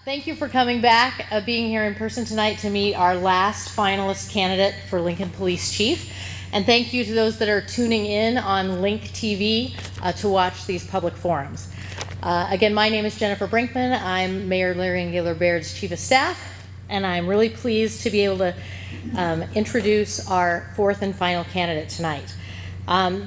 Thank you for coming back, being here in person tonight to meet our last finalist candidate for Lincoln Police Chief. And thank you to those that are tuning in on Link TV to watch these public forums. Again, my name is Jennifer Brinkman. I'm Mayor Larry and Gaylor Baird's Chief of Staff, and I'm really pleased to be able to introduce our fourth and final candidate tonight.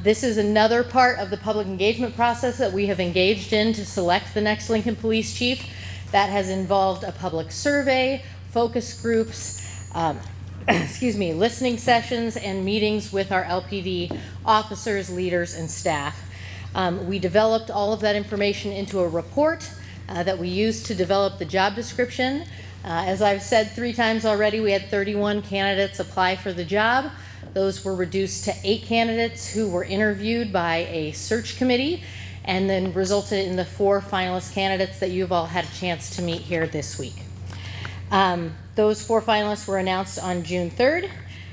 This is another part of the public engagement process that we have engaged in to select the next Lincoln Police Chief. That has involved a public survey, focus groups, listening sessions, and meetings with our LPD officers, leaders, and staff. We developed all of that information into a report that we used to develop the job description. As I've said 3 times already, we had 31 candidates apply for the job. Those were reduced to 8 candidates who were interviewed by a search committee, and then resulted in the 4 finalist candidates that you've all had a chance to meet here this week. Those 4 finalists were announced on June 3rd,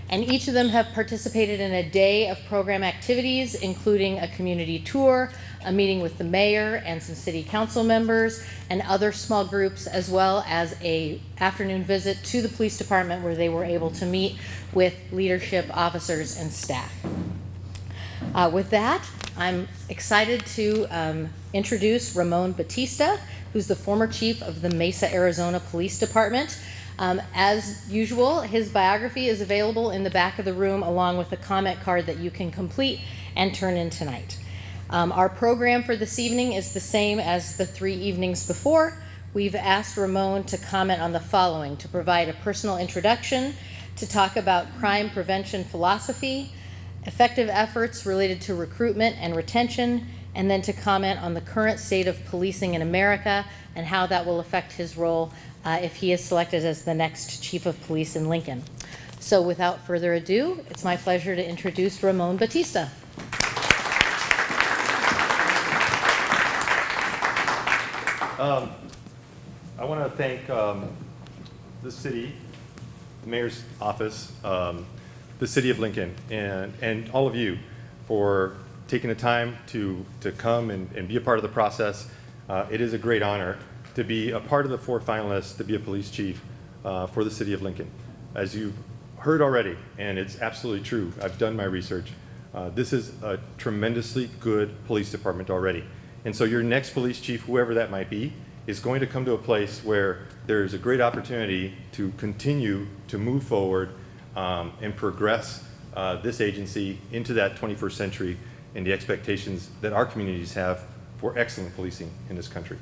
and each of them have participated in a day of program activities, including a community tour, a meeting with the mayor and some city council members, and other small groups, as well as an afternoon visit to the police department where they were able to meet with leadership, officers, and staff. With that, I'm excited to introduce Ramon Batista, who's the former chief of the Mesa, Arizona Police Department. As usual, his biography is available in the back of the room, along with a comment card that you can complete and turn in tonight. Our program for this evening is the same as the 3 evenings before. We've asked Ramon to comment on the following: to provide a personal introduction, to talk about crime prevention philosophy, effective efforts related to recruitment and retention, and then to comment on the current state of policing in America and how that will affect his role if he is selected as the next chief of police in Lincoln. So without further ado, it's my pleasure to introduce Ramon Batista. I want to thank the city, the mayor's office, the city of Lincoln, and all of you for taking the time to come and be a part of the process. It is a great honor to be a part of the 4 finalists to be a police chief for the city of Lincoln. As you've heard already, and it's absolutely true, I've done my research, this is a tremendously good police department already. And so your next police chief, whoever that might be, is going to come to a place where there's a great opportunity to continue to move forward and progress this agency into that 21st century and the expectations that our communities have for excellent policing in this country.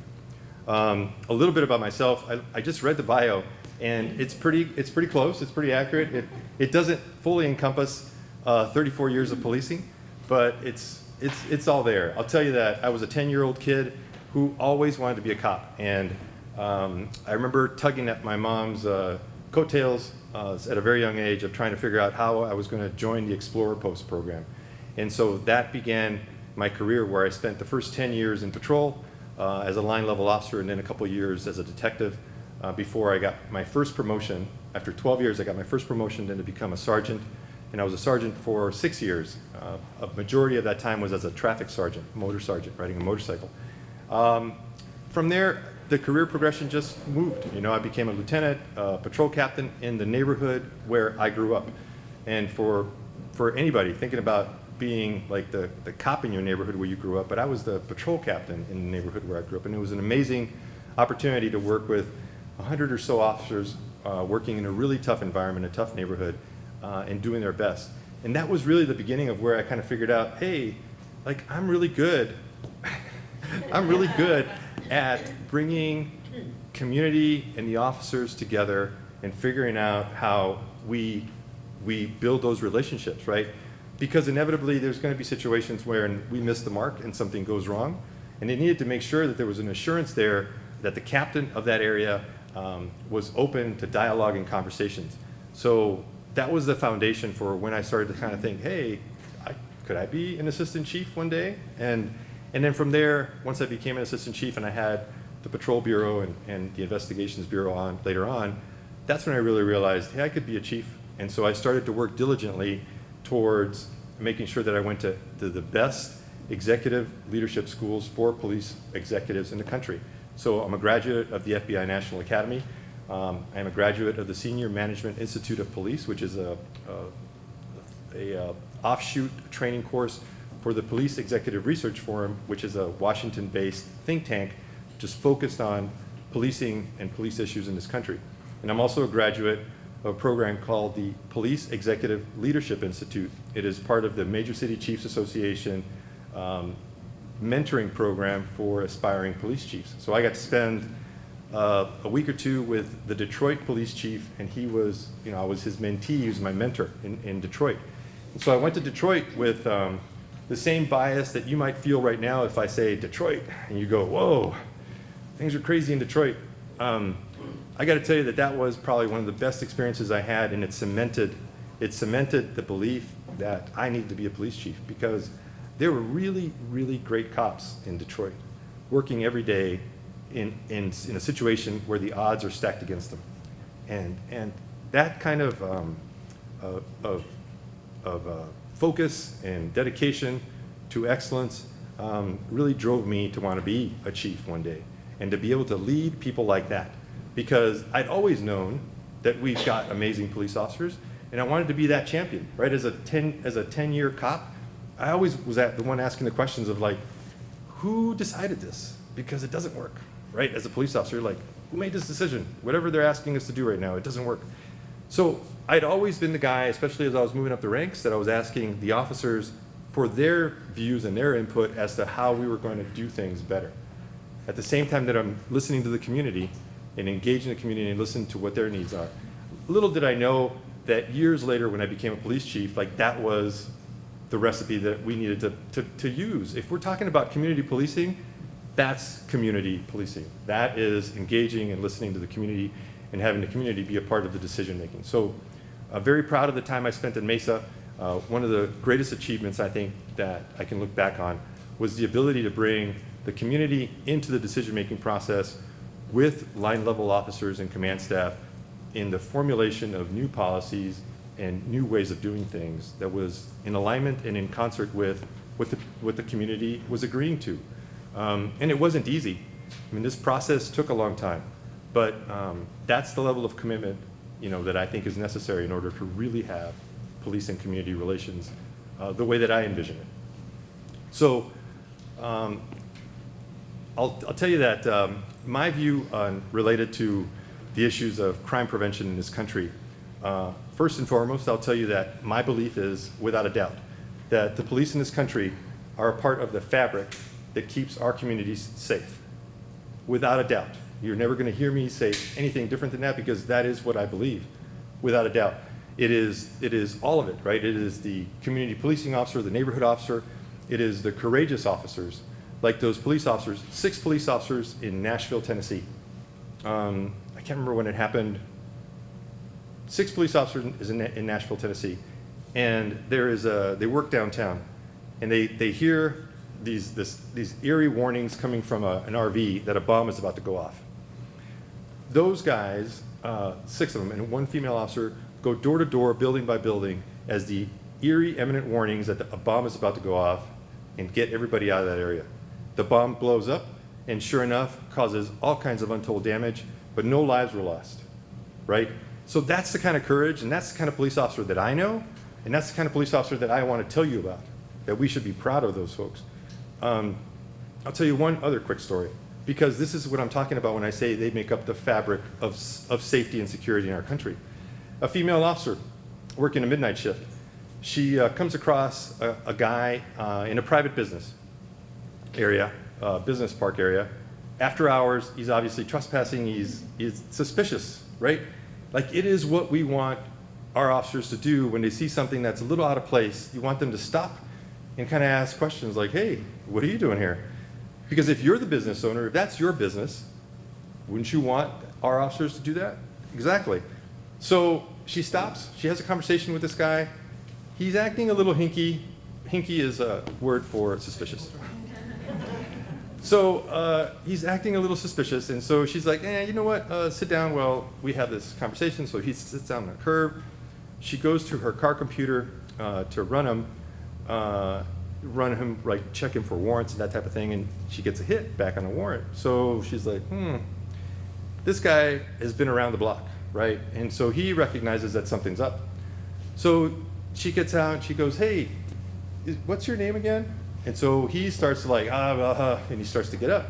A little bit about myself. I just read the bio, and it's pretty close. It's pretty accurate. It doesn't fully encompass 34 years of policing, but it's all there. I'll tell you that I was a 10-year-old kid who always wanted to be a cop, and I remember tugging at my mom's coattails at a very young age of trying to figure out how I was going to join the Explorer Post program. And so that began my career, where I spent the first 10 years in patrol as a line level officer, and then a couple years as a detective before I got my first promotion. After 12 years, I got my first promotion then to become a sergeant, and I was a sergeant for 6 years. A majority of that time was as a traffic sergeant, motor sergeant, riding a motorcycle. From there, the career progression just moved. You know, I became a lieutenant, patrol captain in the neighborhood where I grew up. And for anybody thinking about being like the cop in your neighborhood where you grew up, but I was the patrol captain in the neighborhood where I grew up. And it was an amazing opportunity to work with 100 or so officers working in a really tough environment, a tough neighborhood, and doing their best. And that was really the beginning of where I kind of figured out, hey, like I'm really good at bringing community and the officers together and figuring out how we build those relationships, right? Because inevitably there's going to be situations where we miss the mark and something goes wrong, and they needed to make sure that there was an assurance there that the captain of that area was open to dialogue and conversations. So that was the foundation for when I started to kind of think, hey, could I be an assistant chief one day? And then from there, once I became an assistant chief and I had the patrol bureau and the investigations bureau on later on, that's when I really realized, hey, I could be a chief. And so I started to work diligently towards making sure that I went to the best executive leadership schools for police executives in the country. So I'm a graduate of the FBI National Academy. I am a graduate of the Senior Management Institute of Police, which is a offshoot training course for the Police Executive Research Forum, which is a Washington-based think tank just focused on policing and police issues in this country. And I'm also a graduate of a program called the Police Executive Leadership Institute. It is part of the Major City Chiefs Association mentoring program for aspiring police chiefs. So I got to spend a week or two with the Detroit police chief, and he was, I was his mentee, he was my mentor in Detroit. And so I went to Detroit with the same bias that you might feel right now if I say Detroit, and you go, whoa, things are crazy in Detroit. I got to tell you that that was probably one of the best experiences I had, and it cemented the belief that I needed to be a police chief, because there were really, really great cops in Detroit working every day in a situation where the odds are stacked against them. And that kind of focus and dedication to excellence really drove me to want to be a chief one day and to be able to lead people like that. Because I'd always known that we've got amazing police officers, and I wanted to be that champion, right? As a 10-year cop, I always was the one asking the questions of like, who decided this? Because it doesn't work, right? As a police officer, like, who made this decision? Whatever they're asking us to do right now, it doesn't work. So I'd always been the guy, especially as I was moving up the ranks, that I was asking the officers for their views and their input as to how we were going to do things better. At the same time that I'm listening to the community and engaging the community and listening to what their needs are. Little did I know that years later when I became a police chief, like that was the recipe that we needed to use. If we're talking about community policing, that's community policing. That is engaging and listening to the community and having the community be a part of the decision making. So very proud of the time I spent in Mesa. One of the greatest achievements I think that I can look back on was the ability to bring the community into the decision making process with line level officers and command staff in the formulation of new policies and new ways of doing things that was in alignment and in concert with what the community was agreeing to. And it wasn't easy. I mean, this process took a long time, but that's the level of commitment, that I think is necessary in order to really have police and community relations the way that I envision it. So I'll tell you that my view related to the issues of crime prevention in this country, first and foremost, I'll tell you that my belief is, without a doubt, that the police in this country are a part of the fabric that keeps our communities safe. Without a doubt. You're never going to hear me say anything different than that, because that is what I believe, without a doubt. It is all of it, right? It is the community policing officer, the neighborhood officer. It is the courageous officers, like those police officers, 6 police officers in Nashville, Tennessee. I can't remember when it happened. 6 police officers in Nashville, Tennessee. And they work downtown, and they hear these eerie warnings coming from an RV that a bomb is about to go off. Those guys, 6 of them, and 1 female officer, go door to door, building by building, as the eerie, imminent warnings that a bomb is about to go off, and get everybody out of that area. The bomb blows up, and sure enough, causes all kinds of untold damage, but no lives were lost, right? So that's the kind of courage, and that's the kind of police officer that I know, and that's the kind of police officer that I want to tell you about, that we should be proud of those folks. I'll tell you one other quick story, because this is what I'm talking about when I say they make up the fabric of safety and security in our country. A female officer working a midnight shift, she comes across a guy in a private business area, business park area. After hours, he's obviously trespassing, he's suspicious, right? Like, it is what we want our officers to do when they see something that's a little out of place. You want them to stop and kind of ask questions like, hey, what are you doing here? Because if you're the business owner, if that's your business, wouldn't you want our officers to do that? Exactly. So she stops, she has a conversation with this guy. He's acting a little hinky. Hinky is a word for suspicious. So he's acting a little suspicious, and so she's like, you know what, sit down while we have this conversation. So he sits down on the curb. She goes to her car computer to run him, run him, like check him for warrants and that type of thing, and she gets a hit back on a warrant. So she's like, this guy has been around the block, right? And so he recognizes that something's up. So she gets out and she goes, hey, what's your name again? And so he starts to like, and he starts to get up.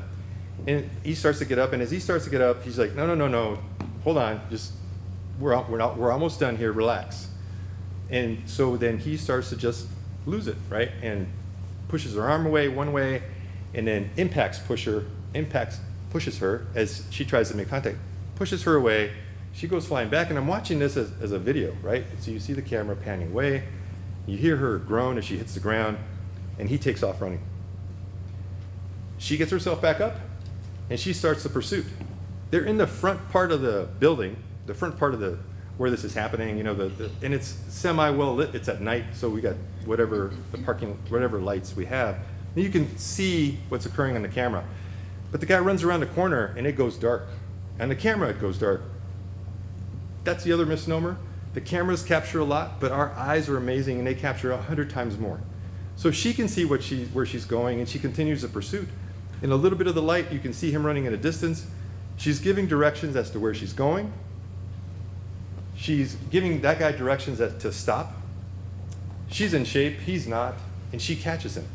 And he starts to get up, and as he starts to get up, he's like, no, hold on, just, we're almost done here, relax. And so then he starts to just lose it, right? And pushes her arm away one way, and then pushes her as she tries to make contact, pushes her away. She goes flying back, and I'm watching this as a video, right? So you see the camera panning away, you hear her groan as she hits the ground, and he takes off running. She gets herself back up, and she starts the pursuit. They're in the front part of the building, the front part of where this is happening, you know, and it's semi-well lit, it's at night, so we got whatever lights we have. And you can see what's occurring on the camera. But the guy runs around the corner, and it goes dark. On the camera, it goes dark. That's the other misnomer. The cameras capture a lot, but our eyes are amazing, and they capture 100 times more. So she can see where she's going, and she continues the pursuit. In a little bit of the light, you can see him running at a distance. She's giving directions as to where she's going. She's giving that guy directions to stop. She's in shape, he's not, and she catches him.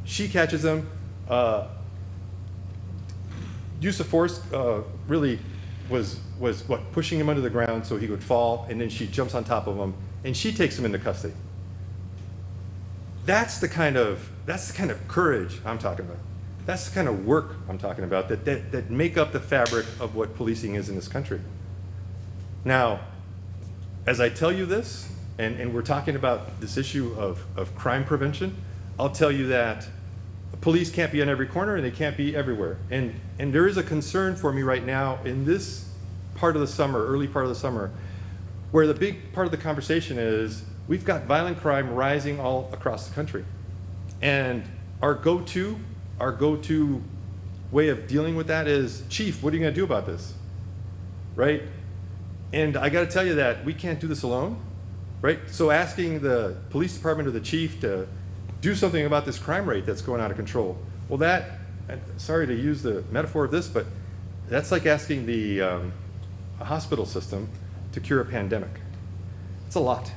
She catches him. Use of force really was what, pushing him under the ground so he would fall, and then she jumps on top of him, and she takes him into custody. That's the kind of courage I'm talking about. That's the kind of work I'm talking about that make up the fabric of what policing is in this country. Now, as I tell you this, and we're talking about this issue of crime prevention, I'll tell you that police can't be on every corner and they can't be everywhere. And there is a concern for me right now in this part of the summer, early part of the summer, where the big part of the conversation is we've got violent crime rising all across the country. And our go-to way of dealing with that is, Chief, what are you going to do about this? Right? And I got to tell you that we can't do this alone, right? So asking the police department or the chief to do something about this crime rate that's going out of control, well, sorry to use the metaphor of this, but that's like asking the hospital system to cure a pandemic. It's a lot.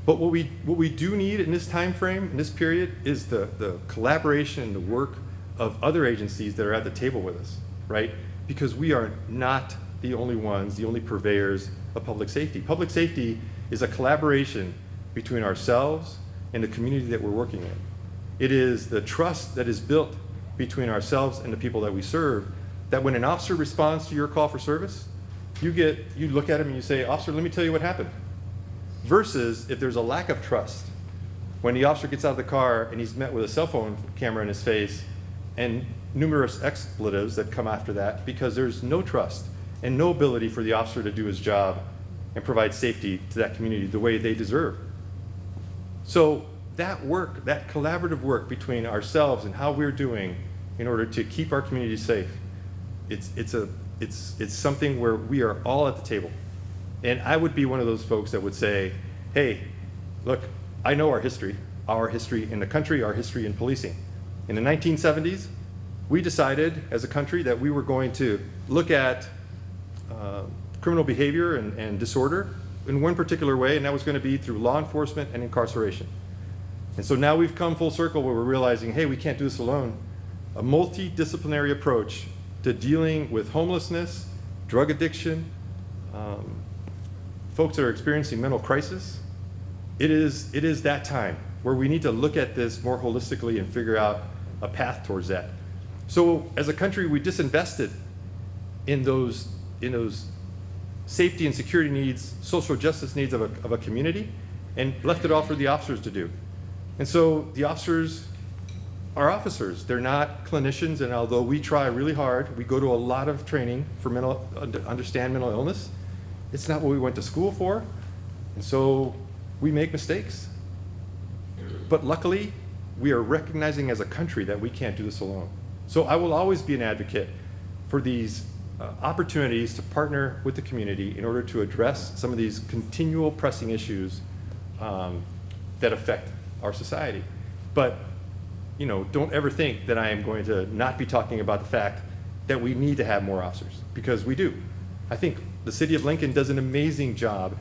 But what we do need in this time frame, in this period, is the collaboration and the work of other agencies that are at the table with us, right? Because we are not the only ones, the only purveyors of public safety. Public safety is a collaboration between ourselves and the community that we're working in. It is the trust that is built between ourselves and the people that we serve, that when an officer responds to your call for service, you look at him and you say, officer, let me tell you what happened. Versus if there's a lack of trust, when the officer gets out of the car and he's met with a cell phone camera in his face and numerous expletives that come after that, because there's no trust and no ability for the officer to do his job and provide safety to that community the way they deserve. So that work, that collaborative work between ourselves and how we're doing in order to keep our community safe, it's something where we are all at the table. And I would be one of those folks that would say, hey, look, I know our history in the country, our history in policing. In the 1970s, we decided as a country that we were going to look at criminal behavior and disorder in one particular way, and that was going to be through law enforcement and incarceration. And so now we've come full circle where we're realizing, hey, we can't do this alone. A multidisciplinary approach to dealing with homelessness, drug addiction, folks that are experiencing mental crisis. It is that time where we need to look at this more holistically and figure out a path towards that. So as a country, we disinvested in those safety and security needs, social justice needs of a community, and left it all for the officers to do. And so the officers are officers. They're not clinicians, and although we try really hard, we go to a lot of training for understand mental illness, it's not what we went to school for, and so we make mistakes. But luckily, we are recognizing as a country that we can't do this alone. So I will always be an advocate for these opportunities to partner with the community in order to address some of these continual pressing issues that affect our society. But, you know, don't ever think that I am going to not be talking about the fact that we need to have more officers, because we do. I think the city of Lincoln does an amazing job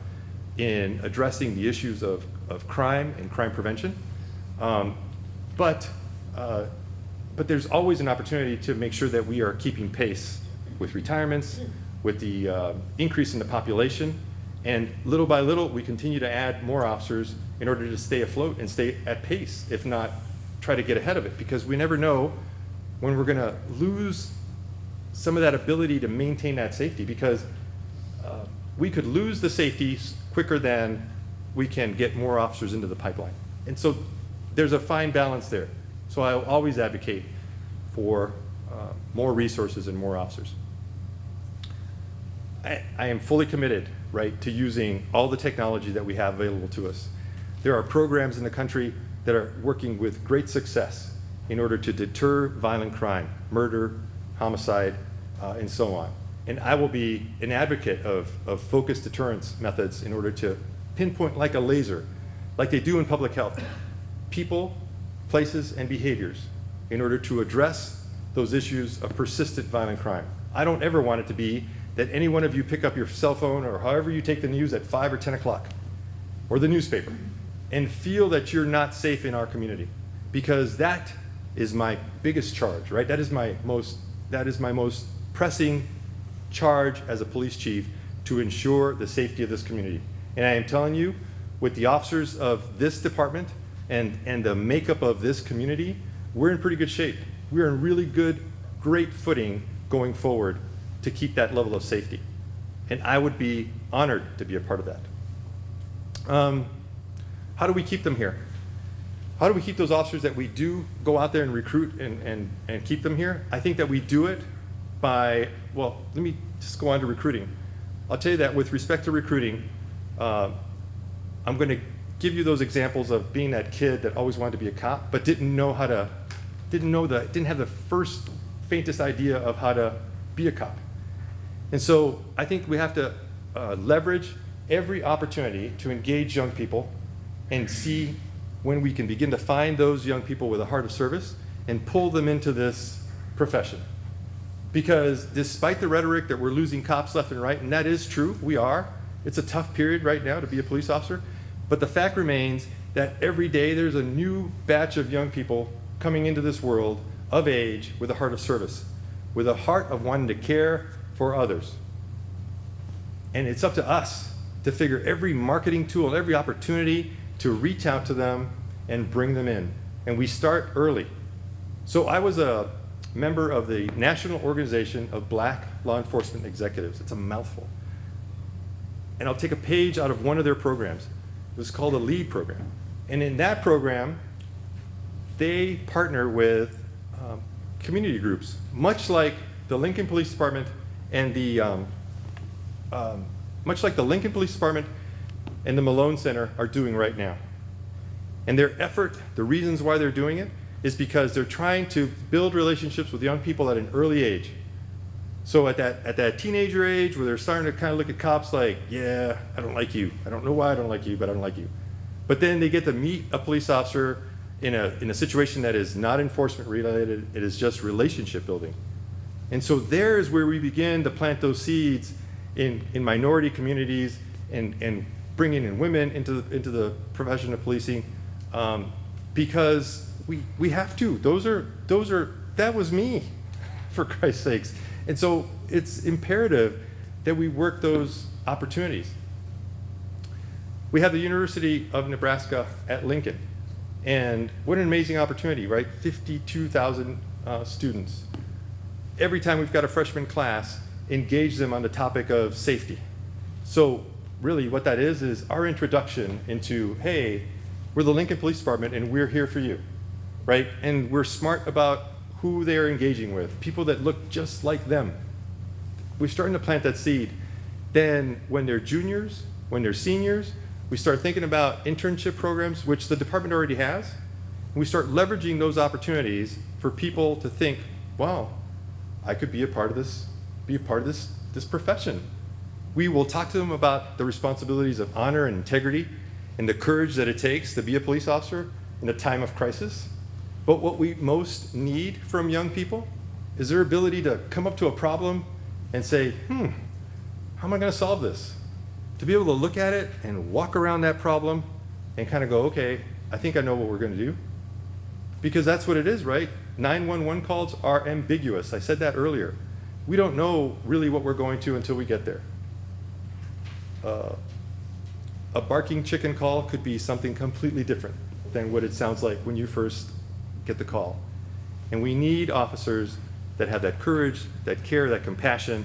in addressing the issues of crime and crime prevention. But there's always an opportunity to make sure that we are keeping pace with retirements, with the increase in the population, and little by little, we continue to add more officers in order to stay afloat and stay at pace, if not try to get ahead of it, because we never know when we're gonna lose some of that ability to maintain that safety, because we could lose the safety quicker than we can get more officers into the pipeline. And so there's a fine balance there. So I'll always advocate for more resources and more officers. I am fully committed, right, to using all the technology that we have available to us. There are programs in the country that are working with great success in order to deter violent crime, murder, homicide, and so on. And I will be an advocate of focused deterrence methods in order to pinpoint like a laser, like they do in public health, people, places, and behaviors in order to address those issues of persistent violent crime. I don't ever want it to be that any one of you pick up your cell phone or however you take the news at 5 or 10 o'clock, or the newspaper, and feel that you're not safe in our community, because that is my biggest charge, right? That is my most pressing charge as a police chief, to ensure the safety of this community. And I am telling you, with the officers of this department and the makeup of this community, we're in pretty good shape. We're in really good, great footing going forward to keep that level of safety. And I would be honored to be a part of that. How do we keep them here? How do we keep those officers that we do go out there and recruit and keep them here? I think that we do it by, well, let me just go on to recruiting. I'll tell you that with respect to recruiting, I'm going to give you those examples of being that kid that always wanted to be a cop, but didn't have the first faintest idea of how to be a cop. And so I think we have to leverage every opportunity to engage young people and see when we can begin to find those young people with a heart of service and pull them into this profession. Because despite the rhetoric that we're losing cops left and right, and that is true, we are. It's a tough period right now to be a police officer. But the fact remains that every day there's a new batch of young people coming into this world of age with a heart of service, with a heart of wanting to care for others. And it's up to us to figure every marketing tool, every opportunity to reach out to them and bring them in. And we start early. So I was a member of the National Organization of Black Law Enforcement Executives. It's a mouthful. And I'll take a page out of one of their programs. It was called a LEAD program. And in that program, they partner with community groups, much like the Lincoln Police Department and the Malone Center are doing right now. And their effort, the reasons why they're doing it, is because they're trying to build relationships with young people at an early age. So at that teenager age where they're starting to kind of look at cops like, yeah, I don't like you. I don't know why I don't like you, but I don't like you. But then they get to meet a police officer in a situation that is not enforcement related, it is just relationship building. And so there is where we begin to plant those seeds in minority communities and bringing in women into the profession of policing, because we have to. That was me, for Christ's sakes. And so it's imperative that we work those opportunities. We have the University of Nebraska at Lincoln. And what an amazing opportunity, right? 52,000 students. Every time we've got a freshman class, engage them on the topic of safety. So really what that is our introduction into, hey, we're the Lincoln Police Department and we're here for you, right? And we're smart about who they're engaging with, people that look just like them. We're starting to plant that seed. Then when they're juniors, when they're seniors, we start thinking about internship programs, which the department already has. And we start leveraging those opportunities for people to think, wow, I could be a part of this profession. We will talk to them about the responsibilities of honor and integrity and the courage that it takes to be a police officer. in a time of crisis. But what we most need from young people is their ability to come up to a problem and say, how am I going to solve this? To be able to look at it and walk around that problem and kind of go, okay, I think I know what we're going to do. Because that's what it is, right? 911 calls are ambiguous. I said that earlier. We don't know really what we're going to until we get there. A barking chicken call could be something completely different than what it sounds like when you first get the call. And we need officers that have that courage, that care, that compassion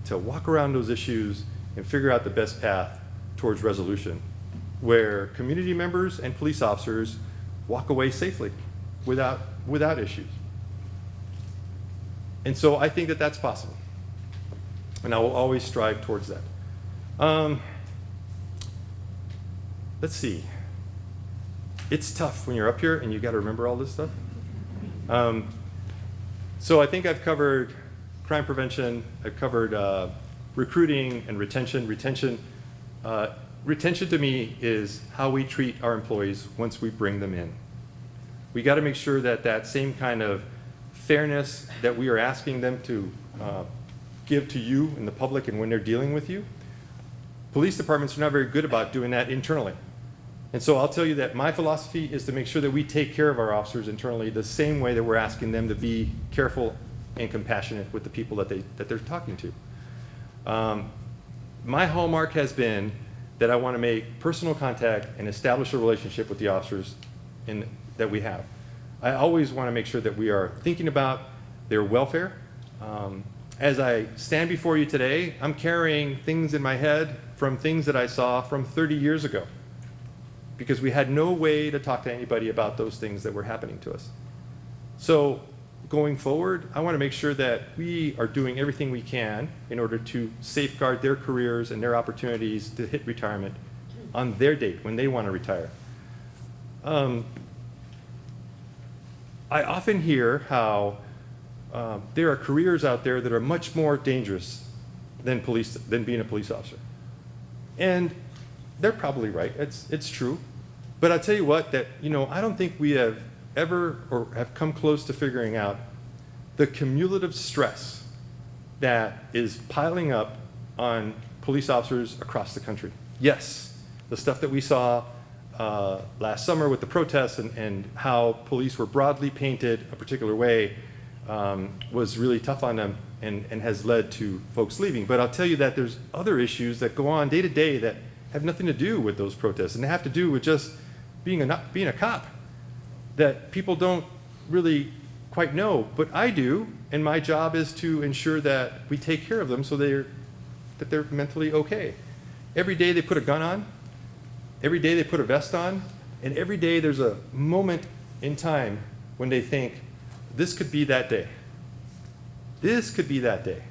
to walk around those issues and figure out the best path towards resolution, where community members and police officers walk away safely without issues. And so I think that that's possible. And I will always strive towards that. Let's see. It's tough when you're up here and you got to remember all this stuff. So I think I've covered crime prevention. I've covered recruiting and retention. Retention to me is how we treat our employees once we bring them in. We got to make sure that that same kind of fairness that we are asking them to give to you and the public and when they're dealing with you, police departments are not very good about doing that internally. And so I'll tell you that my philosophy is to make sure that we take care of our officers internally the same way that we're asking them to be careful and compassionate with the people that they're talking to. My hallmark has been that I want to make personal contact and establish a relationship with the officers that we have. I always want to make sure that we are thinking about their welfare. As I stand before you today, I'm carrying things in my head from things that I saw from 30 years ago, because we had no way to talk to anybody about those things that were happening to us. So going forward, I want to make sure that we are doing everything we can in order to safeguard their careers and their opportunities to hit retirement on their date when they want to retire. I often hear how there are careers out there that are much more dangerous than being a police officer. And they're probably right, it's true. But I'll tell you what, that I don't think we have ever or have come close to figuring out the cumulative stress that is piling up on police officers across the country. Yes, the stuff that we saw last summer with the protests and how police were broadly painted a particular way was really tough on them and has led to folks leaving. But I'll tell you that there's other issues that go on day to day that have nothing to do with those protests, and they have to do with just being a cop that people don't really quite know, but I do, and my job is to ensure that we take care of them so that they're mentally okay. Every day they put a gun on, every day they put a vest on, and every day there's a moment in time when they think, this could be that day. This could be that day.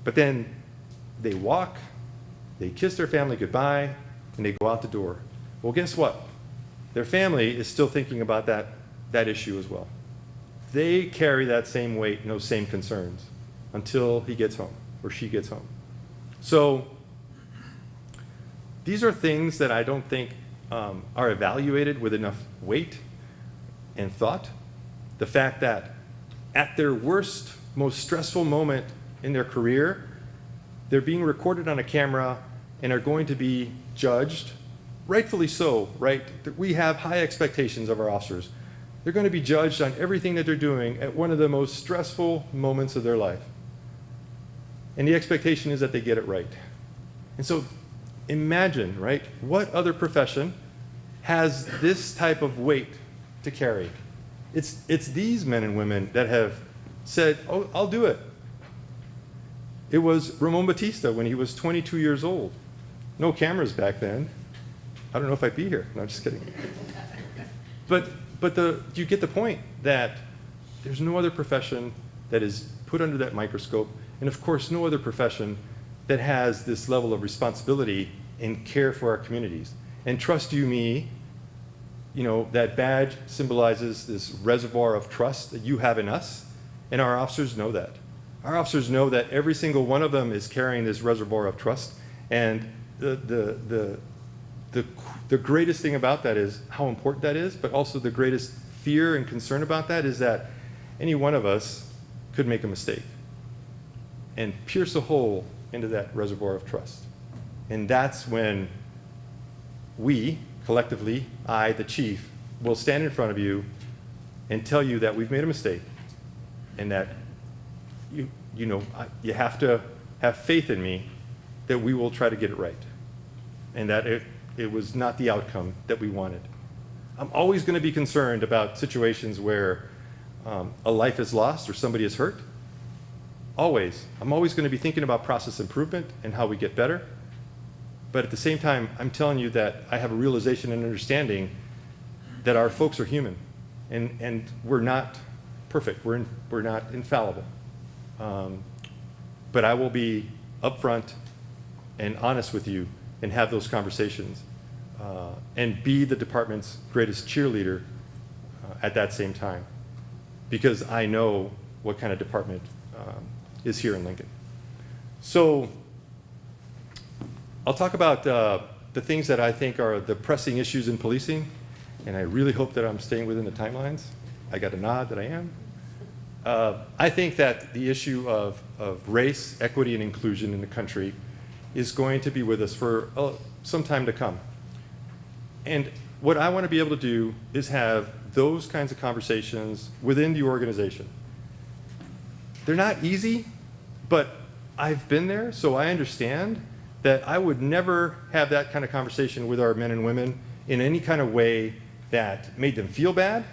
But then they walk, they kiss their family goodbye, and they go out the door. Well, guess what? Their family is still thinking about that issue as well. They carry that same weight and those same concerns until he gets home or she gets home. So these are things that I don't think are evaluated with enough weight and thought. The fact that at their worst, most stressful moment in their career, they're being recorded on a camera and are going to be judged, rightfully so, right? We have high expectations of our officers. They're going to be judged on everything that they're doing at one of the most stressful moments of their life. And the expectation is that they get it right. And so imagine, right, what other profession has this type of weight to carry? It's these men and women that have said, oh, I'll do it. It was Ramon Batista when he was 22 years old. No cameras back then. I don't know if I'd be here. No, I'm just kidding. But you get the point that there's no other profession that is put under that microscope, and of course no other profession that has this level of responsibility and care for our communities. And trust you me, that badge symbolizes this reservoir of trust that you have in us, and our officers know that. Our officers know that every single one of them is carrying this reservoir of trust, and the the greatest thing about that is how important that is, but also the greatest fear and concern about that is that any one of us could make a mistake and pierce a hole into that reservoir of trust. And that's when we, collectively, I, the chief, will stand in front of you and tell you that we've made a mistake and that you have to have faith in me that we will try to get it right and that it was not the outcome that we wanted. I'm always going to be concerned about situations where a life is lost or somebody is hurt. Always. I'm always going to be thinking about process improvement and how we get better. But at the same time, I'm telling you that I have a realization and understanding that our folks are human and we're not perfect. We're not infallible. But I will be upfront and honest with you and have those conversations and be the department's greatest cheerleader at that same time, because I know what kind of department is here in Lincoln. So I'll talk about the things that I think are the pressing issues in policing, and I really hope that I'm staying within the timelines. I got a nod that I am. I think that the issue of race, equity, and inclusion in the country is going to be with us for some time to come. And what I want to be able to do is have those kinds of conversations within the organization. They're not easy, but I've been there, so I understand that I would never have that kind of conversation with our men and women in any kind of way that made them feel bad,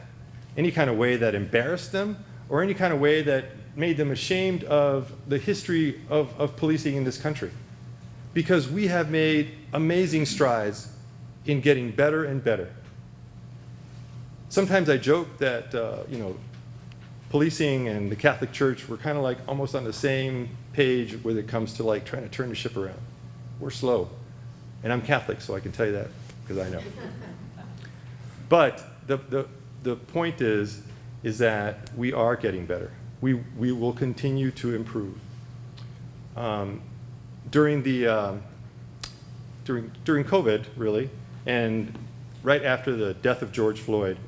any kind of way that embarrassed them, or any kind of way that made them ashamed of the history of policing in this country. Because we have made amazing strides in getting better and better. Sometimes I joke that policing and the Catholic Church were kind of like almost on the same page when it comes to like trying to turn the ship around. We're slow. And I'm Catholic, so I can tell you that because I know. But the point is that we are getting better. We will continue to improve. During COVID, really, and right after the death of George Floyd,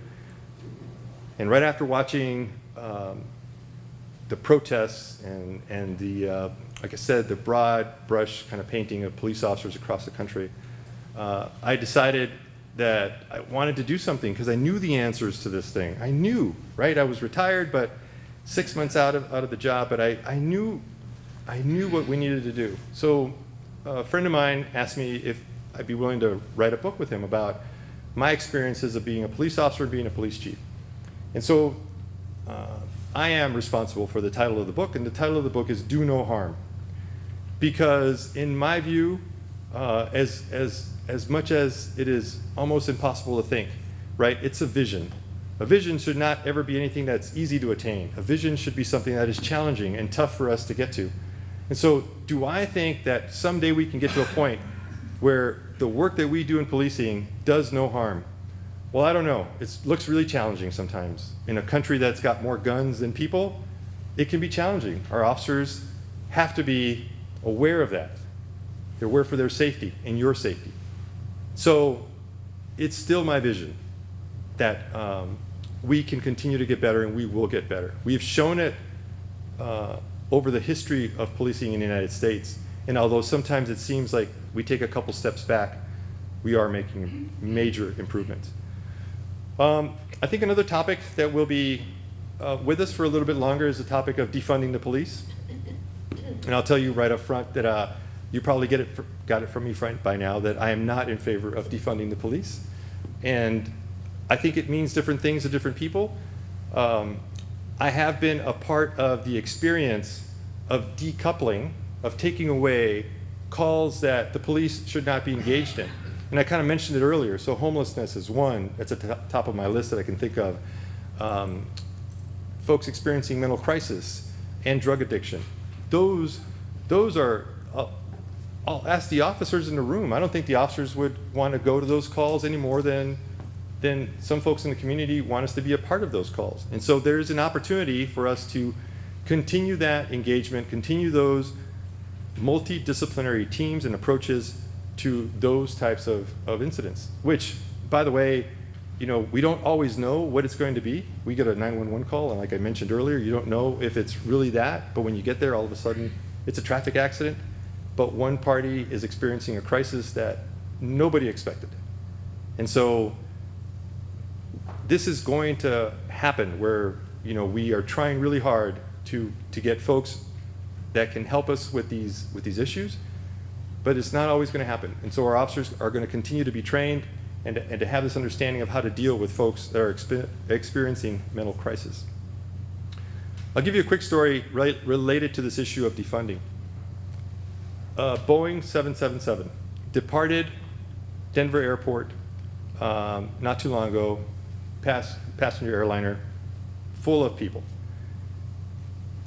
and right after watching the protests and the, like I said, the broad brush kind of painting of police officers across the country, I decided that I wanted to do something because I knew the answers to this thing. I knew, right? I was retired, but 6 months out of the job, but I knew what we needed to do. So a friend of mine asked me if I'd be willing to write a book with him about my experiences of being a police officer and being a police chief. And so I am responsible for the title of the book, and the title of the book is Do No Harm. Because in my view, as much as it is almost impossible to think, right, it's a vision. A vision should not ever be anything that's easy to attain. A vision should be something that is challenging and tough for us to get to. And so do I think that someday we can get to a point where the work that we do in policing does no harm? Well, I don't know. It looks really challenging sometimes. In a country that's got more guns than people, it can be challenging. Our officers have to be aware of that. They're aware for their safety and your safety. So it's still my vision that we can continue to get better and we will get better. We've shown it over the history of policing in the United States. And although sometimes it seems like we take a couple steps back, we are making major improvements. I think another topic that will be with us for a little bit longer is the topic of defunding the police. And I'll tell you right up front that you probably got it from me by now that I am not in favor of defunding the police. And I think it means different things to different people. I have been a part of the experience of decoupling, of taking away calls that the police should not be engaged in. And I kind of mentioned it earlier. So homelessness is one that's at the top of my list that I can think of. Folks experiencing mental crisis and drug addiction. Those are, I'll ask the officers in the room. I don't think the officers would want to go to those calls any more than some folks in the community want us to be a part of those calls. And so there's an opportunity for us to continue that engagement, continue those multidisciplinary teams and approaches to those types of incidents, which, by the way, we don't always know what it's going to be. We get a 911 call, and like I mentioned earlier, you don't know if it's really that, but when you get there, all of a sudden, it's a traffic accident, but one party is experiencing a crisis that nobody expected. And so this is going to happen where, we are trying really hard to get folks that can help us with these issues, but it's not always going to happen. And so our officers are going to continue to be trained and to have this understanding of how to deal with folks that are experiencing mental crisis. I'll give you a quick story related to this issue of defunding. Boeing 777 departed Denver Airport not too long ago, passenger airliner, full of people.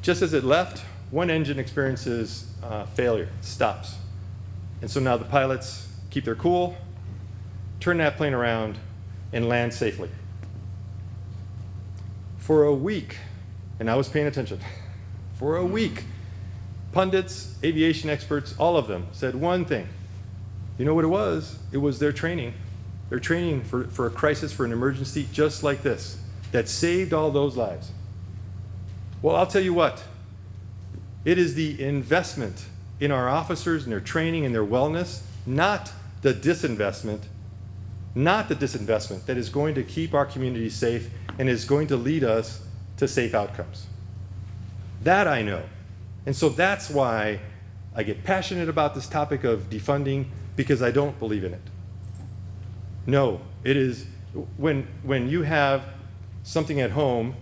Just as it left, one engine experiences failure, stops. And so now the pilots keep their cool, turn that plane around, and land safely. For a week, and I was paying attention, for a week, pundits, aviation experts, all of them said one thing. You know what it was? It was their training. Their training for a crisis, for an emergency just like this, that saved all those lives. Well, I'll tell you what. It is the investment in our officers and their training and their wellness, not the disinvestment that is going to keep our communities safe and is going to lead us to safe outcomes. That I know. And so that's why I get passionate about this topic of defunding, because I don't believe in it. No, it is when you have something at home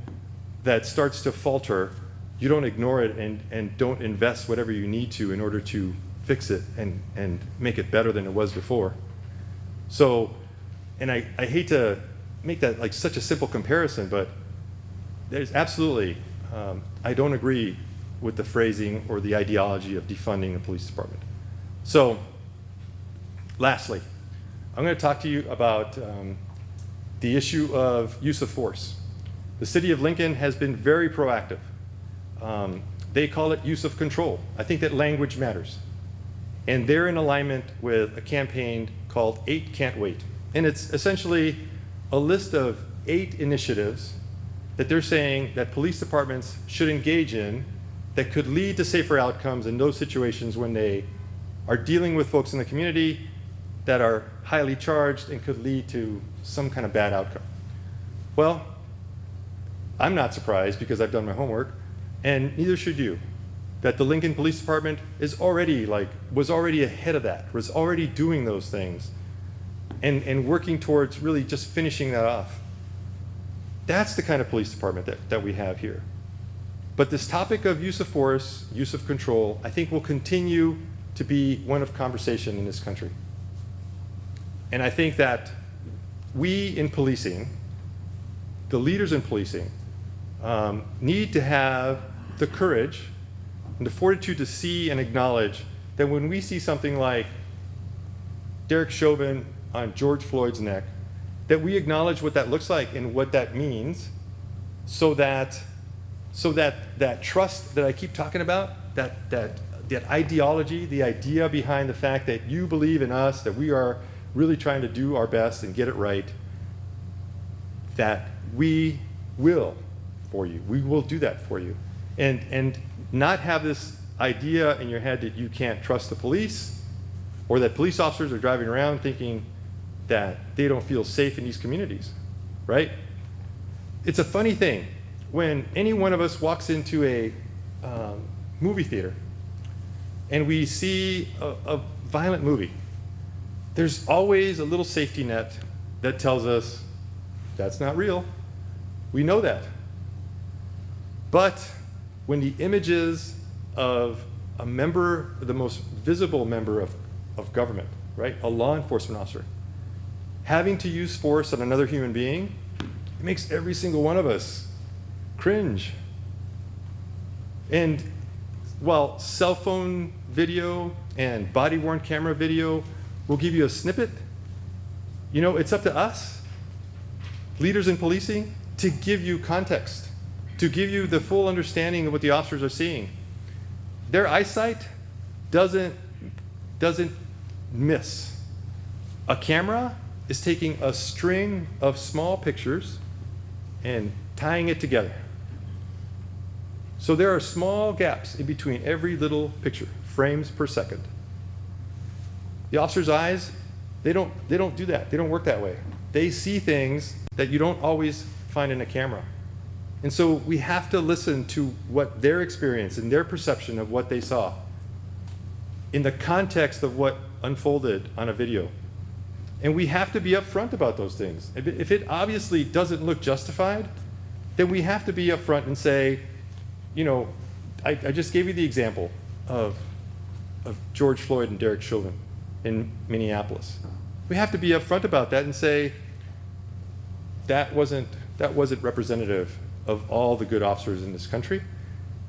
that starts to falter, you don't ignore it and don't invest whatever you need to in order to fix it and make it better than it was before. So, and I hate to make that like such a simple comparison, but there's absolutely, I don't agree with the phrasing or the ideology of defunding the police department. So, lastly, I'm going to talk to you about the issue of use of force. The city of Lincoln has been very proactive. They call it use of control. I think that language matters. And they're in alignment with a campaign called 8 Can't Wait. And it's essentially a list of 8 initiatives that they're saying that police departments should engage in that could lead to safer outcomes in those situations when they are dealing with folks in the community that are highly charged and could lead to some kind of bad outcome. Well, I'm not surprised because I've done my homework, and neither should you, that the Lincoln Police Department was already ahead of that, was already doing those things and working towards really just finishing that off. That's the kind of police department that we have here. But this topic of use of force, use of control, I think will continue to be one of conversation in this country. And I think that we in policing, the leaders in policing, need to have the courage and the fortitude to see and acknowledge that when we see something like Derek Chauvin on George Floyd's neck, that we acknowledge what that looks like and what that means, so that trust that I keep talking about, that ideology, the idea behind the fact that you believe in us, that we are really trying to do our best and get it right, that we will for you. We will do that for you. And not have this idea in your head that you can't trust the police, or that police officers are driving around thinking that they don't feel safe in these communities, right? It's a funny thing. When any one of us walks into a movie theater and we see a violent movie, there's always a little safety net that tells us that's not real. We know that. But when the images of a member, the most visible member of government, right, a law enforcement officer, having to use force on another human being, it makes every single one of us cringe. And while cell phone video and body-worn camera video will give you a snippet, it's up to us, leaders in policing, to give you context, to give you the full understanding of what the officers are seeing. Their eyesight doesn't miss. A camera is taking a string of small pictures and tying it together. So there are small gaps in between every little picture, frames per second. The officer's eyes, they don't do that. They don't work that way. They see things that you don't always find in a camera. And so we have to listen to what their experience and their perception of what they saw in the context of what unfolded on a video. And we have to be upfront about those things. If it obviously doesn't look justified, then we have to be upfront and say, you know, I just gave you the example of George Floyd and Derek Chauvin in Minneapolis. We have to be upfront about that and say, that wasn't representative of all the good officers in this country.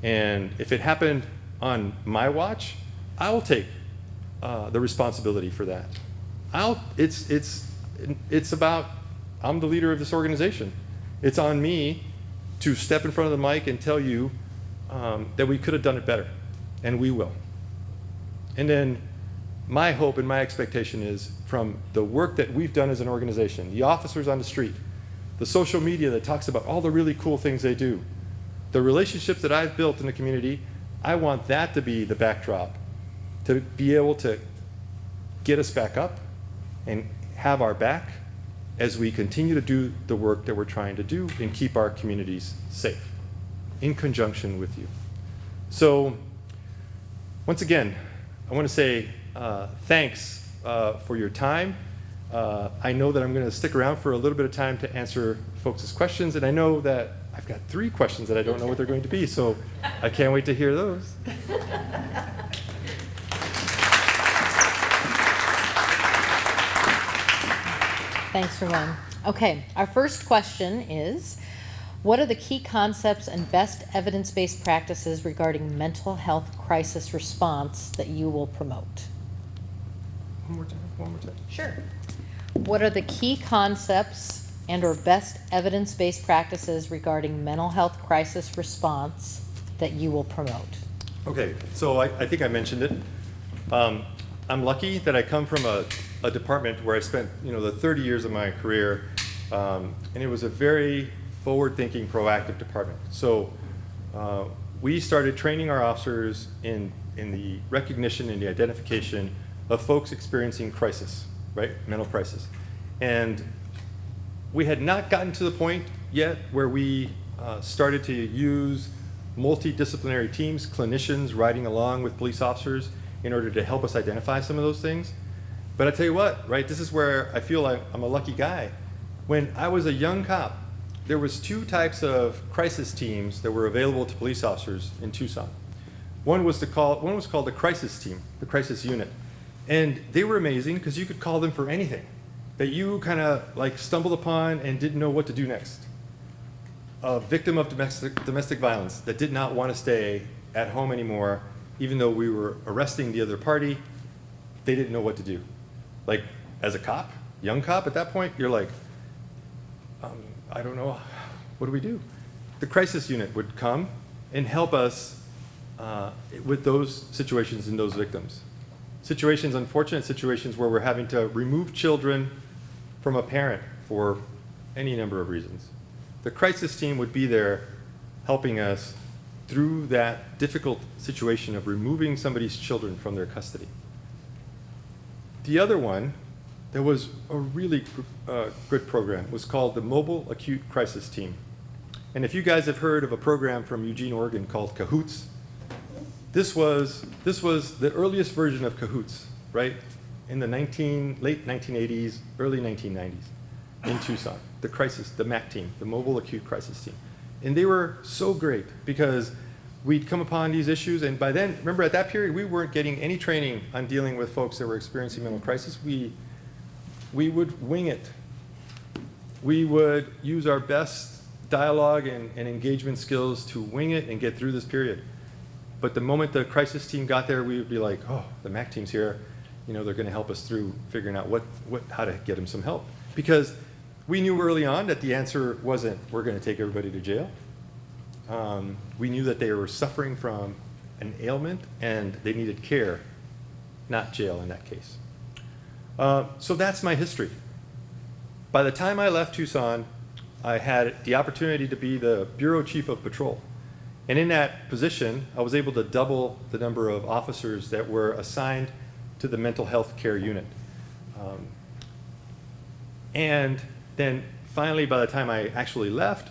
And if it happened on my watch, I will take the responsibility for that. It's about, I'm the leader of this organization. It's on me to step in front of the mic and tell you that we could have done it better, and we will. And then my hope and my expectation is from the work that we've done as an organization, the officers on the street, the social media that talks about all the really cool things they do, the relationships that I've built in the community, I want that to be the backdrop, to be able to get us back up and have our back as we continue to do the work that we're trying to do and keep our communities safe in conjunction with you. So once again, I want to say thanks for your time. I know that I'm going to stick around for a little bit of time to answer folks' questions, and I know that I've got 3 questions that I don't know what they're going to be, so I can't wait to hear those. Thanks, Ramon. Okay, our first question is, what are the key concepts and best evidence-based practices regarding mental health crisis response that you will promote? One more time. Sure. What are the key concepts and or best evidence-based practices regarding mental health crisis response that you will promote? Okay, so I think I mentioned it. I'm lucky that I come from a department where I spent the 30 years of my career, and it was a very forward-thinking, proactive department. So we started training our officers in the recognition and the identification of folks experiencing crisis, right? Mental crisis. And we had not gotten to the point yet where we started to use multidisciplinary teams, clinicians riding along with police officers in order to help us identify some of those things. But I tell you what, right, this is where I feel like I'm a lucky guy. When I was a young cop, there was 2 types of crisis teams that were available to police officers in Tucson. One was called the crisis team, the crisis unit. And they were amazing because you could call them for anything that you kind of like stumbled upon and didn't know what to do next. A victim of domestic violence that did not want to stay at home anymore, even though we were arresting the other party, they didn't know what to do. Like, as a cop, young cop at that point, you're like, I don't know, what do we do? The crisis unit would come and help us with those situations and those victims. Situations, unfortunate situations where we're having to remove children from a parent for any number of reasons. The crisis team would be there helping us through that difficult situation of removing somebody's children from their custody. The other one, that was a really good program, was called the Mobile Acute Crisis Team. And if you guys have heard of a program from Eugene, Oregon called Cahoots, this was the earliest version of Cahoots, right? In the late 1980s, early 1990s in Tucson, the MAC team, the Mobile Acute Crisis Team. And they were so great because we'd come upon these issues, and by then, remember at that period, we weren't getting any training on dealing with folks that were experiencing mental crisis. We would wing it. We would use our best dialogue and engagement skills to wing it and get through this period. But the moment the crisis team got there, we would be like, oh, the MAC team's here. They're going to help us through figuring out how to get them some help. Because we knew early on that the answer wasn't, we're going to take everybody to jail. We knew that they were suffering from an ailment and they needed care, not jail in that case. So that's my history. By the time I left Tucson, I had the opportunity to be the Bureau Chief of Patrol. And in that position, I was able to double the number of officers that were assigned to the mental health care unit. And then finally, by the time I actually left,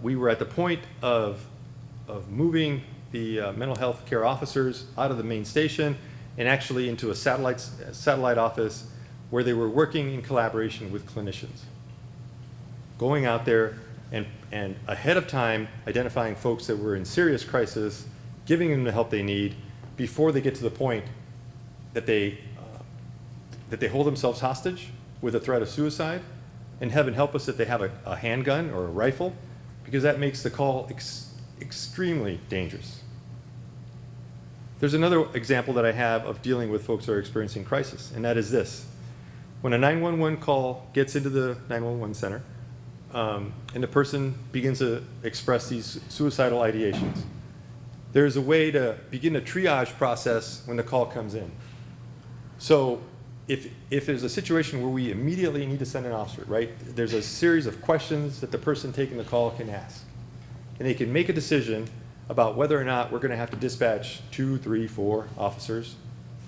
we were at the point of moving the mental health care officers out of the main station and actually into a satellite office where they were working in collaboration with clinicians. Going out there and ahead of time identifying folks that were in serious crisis, giving them the help they need before they get to the point that they hold themselves hostage with a threat of suicide, and heaven help us if they have a handgun or a rifle, because that makes the call extremely dangerous. There's another example that I have of dealing with folks who are experiencing crisis, and that is this. When a 911 call gets into the 911 center, and the person begins to express these suicidal ideations, there's a way to begin a triage process when the call comes in. So if there's a situation where we immediately need to send an officer, right, there's a series of questions that the person taking the call can ask. And they can make a decision about whether or not we're going to have to dispatch 2, 3, 4 officers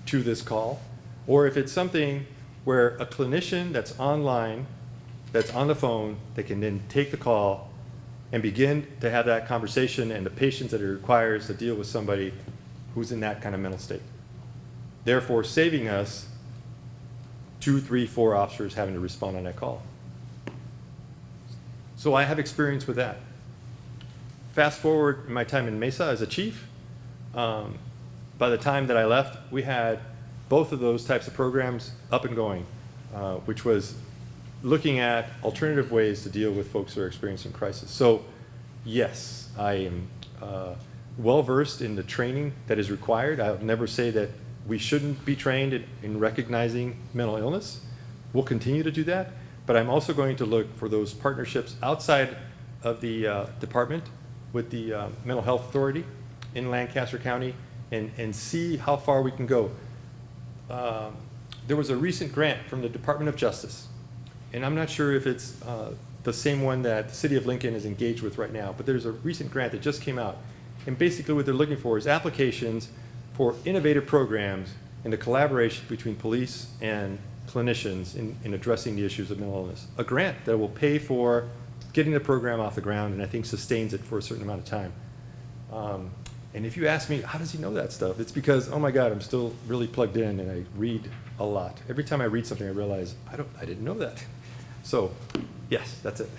to this call, or if it's something where a clinician that's online, that's on the phone, that can then take the call and begin to have that conversation and the patience that it requires to deal with somebody who's in that kind of mental state. Therefore, saving us 2, 3, 4 officers having to respond on that call. So I have experience with that. Fast forward in my time in Mesa as a chief, by the time that I left, we had both of those types of programs up and going, which was looking at alternative ways to deal with folks who are experiencing crisis. So yes, I am well-versed in the training that is required. I'll never say that we shouldn't be trained in recognizing mental illness. We'll continue to do that, but I'm also going to look for those partnerships outside of the department with the Mental Health Authority in Lancaster County and see how far we can go. There was a recent grant from the Department of Justice, and I'm not sure if it's the same one that the City of Lincoln is engaged with right now, but there's a recent grant that just came out. And basically what they're looking for is applications for innovative programs in the collaboration between police and clinicians in addressing the issues of mental illness. A grant that will pay for getting the program off the ground and I think sustains it for a certain amount of time. And if you ask me, how does he know that stuff? It's because, oh my God, I'm still really plugged in and I read a lot. Every time I read something, I realize, I didn't know that. So, yes, that's it.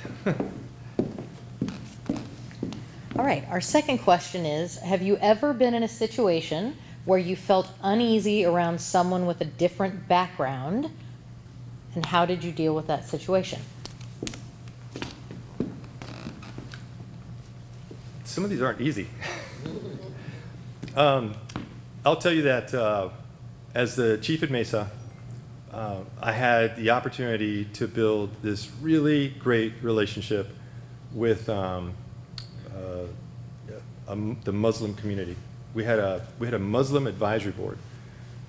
All right, our second question is, have you ever been in a situation where you felt uneasy around someone with a different background, and how did you deal with that situation? Some of these aren't easy. I'll tell you that as the chief at Mesa, I had the opportunity to build this really great relationship with the Muslim community. We had a Muslim advisory board.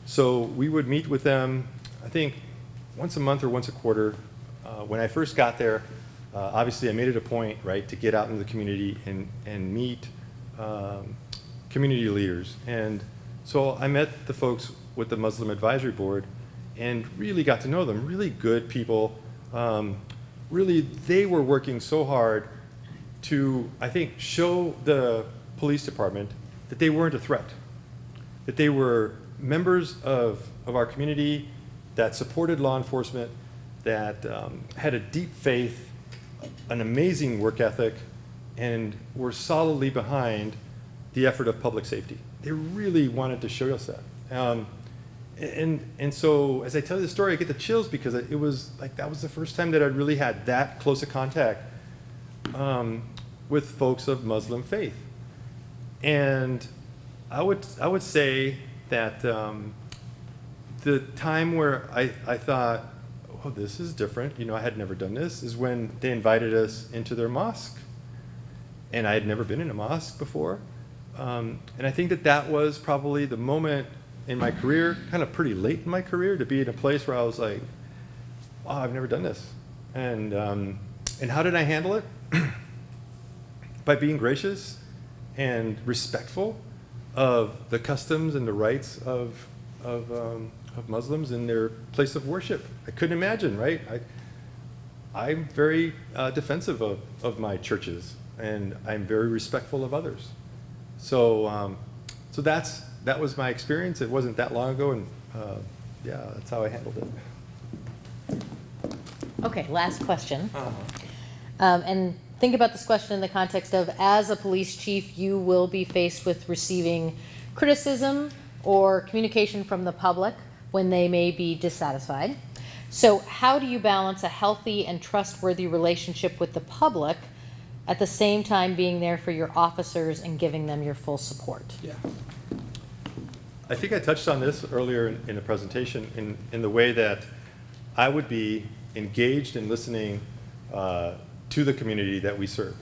So we would meet with them, I think, once a month or once a quarter. When I first got there, obviously I made it a point, right, to get out into the community and meet community leaders. And so I met the folks with the Muslim advisory board and really got to know them, really good people. Really, they were working so hard to, I think, show the police department that they weren't a threat, that they were members of our community that supported law enforcement, that had a deep faith, an amazing work ethic, and were solidly behind the effort of public safety. They really wanted to show us that. And so as I tell you the story, I get the chills because it was like that was the first time that I'd really had that close a contact with folks of Muslim faith. And I would say that the time where I thought, oh, this is different, I had never done this, is when they invited us into their mosque. And I had never been in a mosque before. And I think that was probably the moment in my career, kind of pretty late in my career, to be in a place where I was like, wow, I've never done this. And how did I handle it? By being gracious and respectful of the customs and the rights of Muslims in their place of worship. I couldn't imagine, right? I'm very defensive of my churches, and I'm very respectful of others. So that was my experience. It wasn't that long ago, and yeah, that's how I handled it. Okay, last question. And think about this question in the context of, as a police chief, you will be faced with receiving criticism or communication from the public when they may be dissatisfied. So how do you balance a healthy and trustworthy relationship with the public at the same time being there for your officers and giving them your full support? Yeah. I think I touched on this earlier in the presentation in the way that I would be engaged in listening to the community that we serve.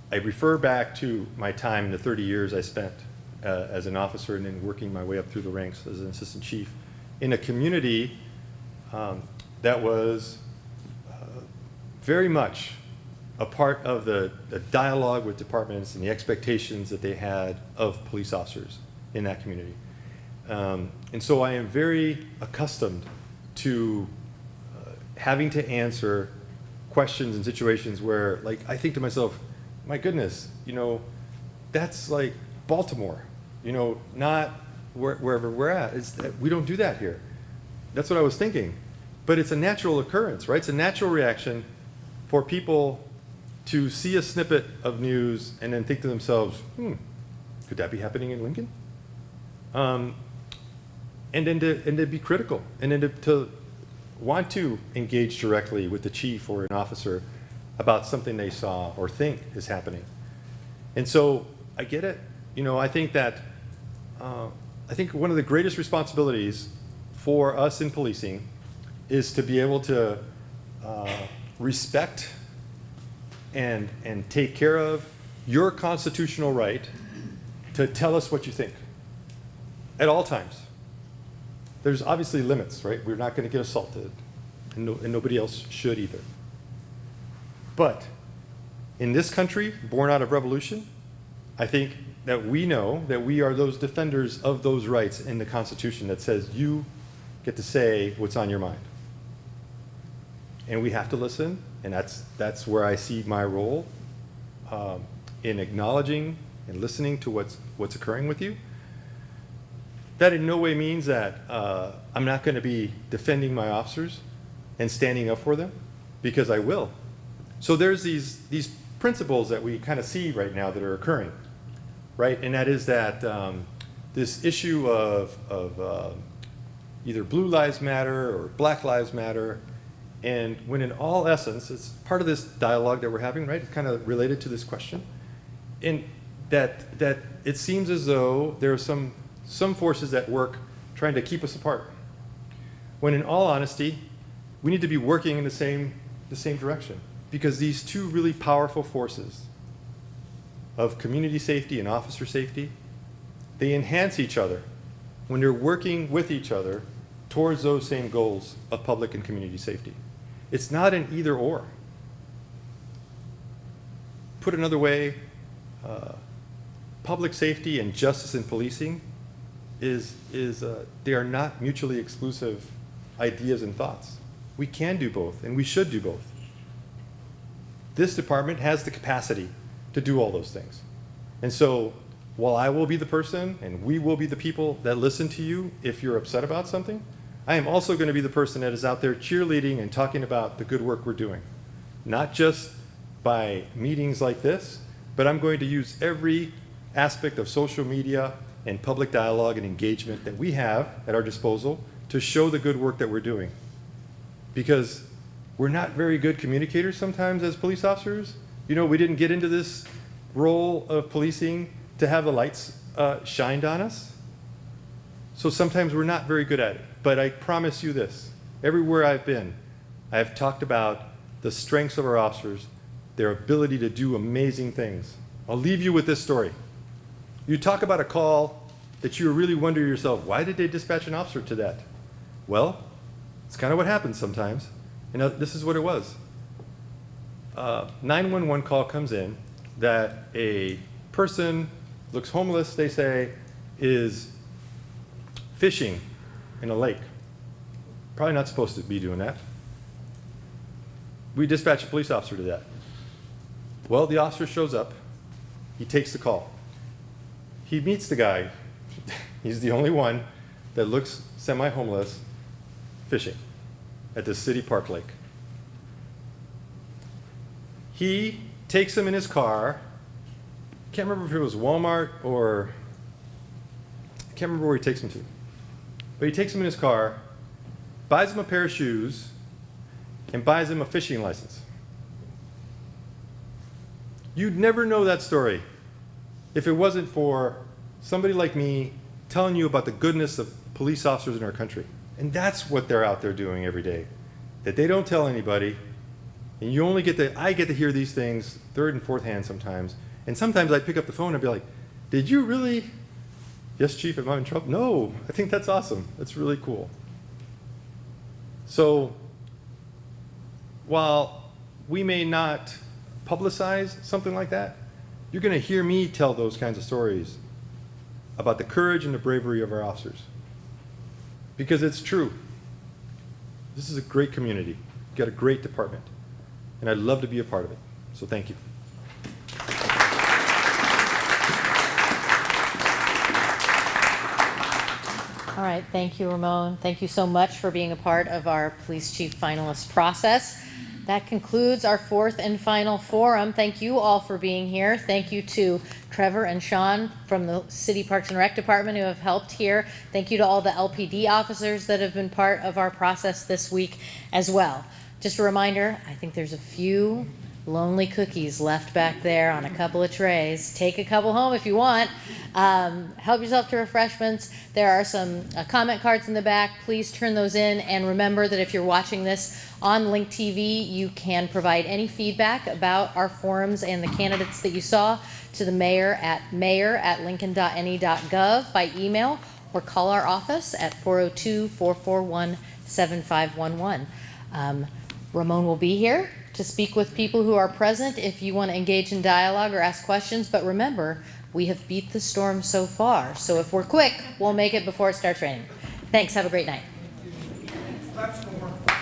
I refer back to my time in the 30 years I spent as an officer and then working my way up through the ranks as an assistant chief in a community that was very much a part of the dialogue with departments and the expectations that they had of police officers in that community. And so I am very accustomed to having to answer questions in situations where, like, I think to myself, my goodness, that's like Baltimore, not wherever we're at. We don't do that here. That's what I was thinking. But it's a natural occurrence, right? It's a natural reaction for people to see a snippet of news and then think to themselves, could that be happening in Lincoln? And then to be critical, and then to want to engage directly with the chief or an officer about something they saw or think is happening. And so I get it. I think that I think one of the greatest responsibilities for us in policing is to be able to respect and take care of your constitutional right to tell us what you think at all times. There's obviously limits, right? We're not going to get assaulted, and nobody else should either. But in this country, born out of revolution, I think that we know that we are those defenders of those rights in the Constitution that says you get to say what's on your mind. And we have to listen, and that's where I see my role in acknowledging and listening to what's occurring with you. That in no way means that I'm not going to be defending my officers and standing up for them, because I will. So there's these principles that we kind of see right now that are occurring, right? And that is that this issue of either Blue Lives Matter or Black Lives Matter, and when in all essence, it's part of this dialogue that we're having, right? It's kind of related to this question, and that it seems as though there are some forces at work trying to keep us apart, when in all honesty, we need to be working in the same direction, because these two really powerful forces of community safety and officer safety, they enhance each other when they're working with each other towards those same goals of public and community safety. It's not an either or. Put another way, public safety and justice in policing they are not mutually exclusive ideas and thoughts. We can do both, and we should do both. This department has the capacity to do all those things. And so while I will be the person, and we will be the people that listen to you if you're upset about something, I am also going to be the person that is out there cheerleading and talking about the good work we're doing. Not just by meetings like this, but I'm going to use every aspect of social media and public dialogue and engagement that we have at our disposal to show the good work that we're doing. Because we're not very good communicators sometimes as police officers. We didn't get into this role of policing to have the lights shined on us. So sometimes we're not very good at it. But I promise you this, everywhere I've been, I have talked about the strengths of our officers, their ability to do amazing things. I'll leave you with this story. You talk about a call that you really wonder to yourself, why did they dispatch an officer to that? Well, it's kind of what happens sometimes. And this is what it was. 911 call comes in that a person looks homeless, they say, is fishing in a lake. Probably not supposed to be doing that. We dispatch a police officer to that. Well, the officer shows up. He takes the call. He meets the guy. He's the only one that looks semi-homeless fishing at the city park lake. He takes him in his car. Can't remember if it was Walmart or I can't remember where he takes him to. But he takes him in his car, buys him a pair of shoes, and buys him a fishing license. You'd never know that story if it wasn't for somebody like me telling you about the goodness of police officers in our country. And that's what they're out there doing every day, that they don't tell anybody. And you only I get to hear these things third and fourth hand sometimes. And sometimes I'd pick up the phone and be like, did you really? Yes, Chief, am I in trouble? No, I think that's awesome. That's really cool. So while we may not publicize something like that, you're going to hear me tell those kinds of stories about the courage and the bravery of our officers. Because it's true. This is a great community. You've got a great department. And I'd love to be a part of it. So thank you. All right, thank you, Ramon. Thank you so much for being a part of our police chief finalist process. That concludes our fourth and final forum. Thank you all for being here. Thank you to Trevor and Sean from the City Parks and Rec Department who have helped here. Thank you to all the LPD officers that have been part of our process this week as well. Just a reminder, I think there's a few lonely cookies left back there on a couple of trays. Take a couple home if you want. Help yourself to refreshments. There are some comment cards in the back. Please turn those in. And remember that if you're watching this on Link TV, you can provide any feedback about our forums and the candidates that you saw to the mayor@lincoln.ne.gov by email or call our office at 402-441-7511. Ramon will be here to speak with people who are present if you want to engage in dialogue or ask questions. But remember, we have beat the storm so far. So if we're quick, we'll make it before it starts raining. Thanks. Have a great night.